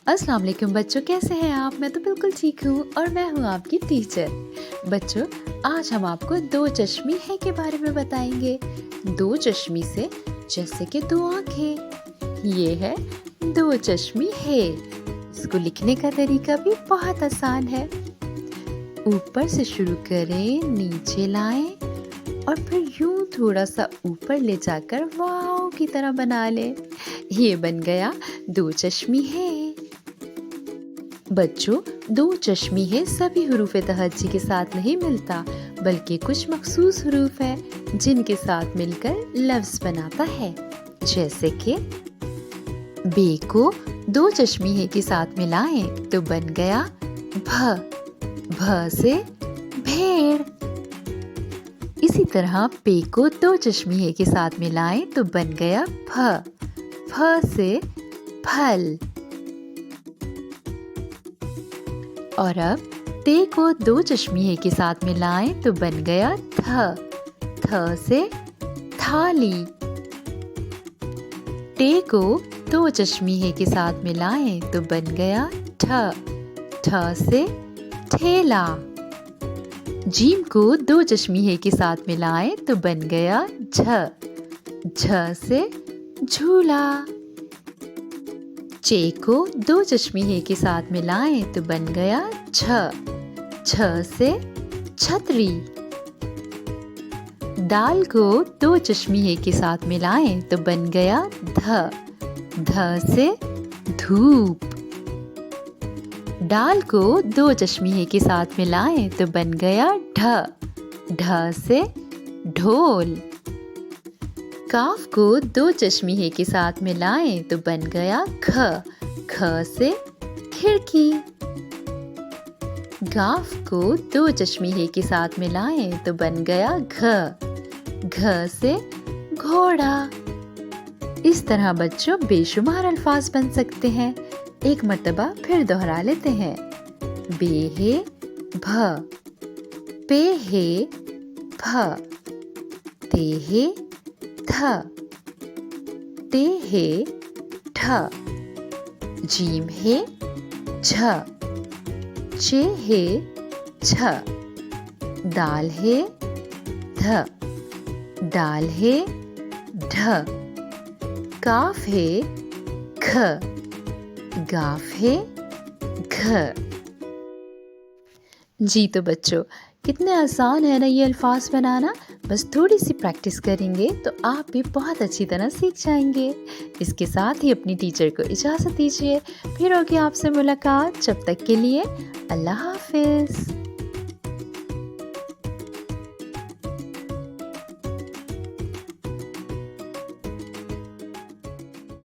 अस्सलाम वालेकुम बच्चों, कैसे हैं आप? मैं तो बिल्कुल ठीक हूँ और मैं हूँ आपकी टीचर। बच्चों, आज हम आपको दो चश्मी है के बारे में बताएंगे। दो चश्मी से जैसे कि दो आंखें। ये है दो चश्मी है। इसको लिखने का तरीका भी बहुत आसान है। ऊपर से शुरू करें, नीचे लाएं और फिर यूं थोड़ा सा ऊपर ले जाकर वाव की तरह बना लें। ये बन गया दो चश्मी है। बच्चों, दो चश्मी है सभी हुरूफ़े तहज्जी के साथ नहीं मिलता, बल्कि कुछ मखसूस हुरूफ है जिनके साथ मिलकर लफ्ज़ बनाता है। जैसे कि बे को दो चश्मी है के साथ मिलाएं तो बन गया भ। भ से भेड़। इसी तरह पे को दो चश्मी है के साथ मिलाएं तो बन गया फ। फ से फल। और अब ते को दो चश्मी के साथ मिलाएं तो बन गया थ। थ से थाली। टे को दो चश्मी के साथ मिलाएं तो बन गया ठ। ठ से ठेला। जीम को दो चश्मी के साथ मिलाएं तो बन गया झ। झ से झूला। चे को दो चश्मी के साथ मिलाएं तो बन गया छ। छ से छतरी। दाल को दो चश्मी के साथ मिलाएं तो बन गया ध। ध से धूप। डाल को दो चश्मी के साथ मिलाएं तो बन गया ढ। ढ से ढोल। काफ को दो चश्मी के साथ मिलाएं तो बन गया ख। ख से खिड़की। गाफ को दो चश्मी के साथ मिलाएं तो बन गया घ। घ से घोड़ा। इस तरह बच्चों बेशुमार अल्फाज बन सकते हैं। एक मर्तबा फिर दोहरा लेते हैं। बे है भ। पे है भ। ते है थ। ते है ठ। जीम है झ। चे है छ। दाल है ध। दाल है ढ। काफ है ख। गाफ है घ। जी तो बच्चों, कितने आसान है ना ये अल्फाज बनाना। बस थोड़ी सी प्रैक्टिस करेंगे तो आप भी बहुत अच्छी तरह सीख जाएंगे। इसके साथ ही अपनी टीचर को इजाज़त दीजिए। फिर होगी आपसे मुलाकात। जब तक के लिए अल्लाह हाफिज़।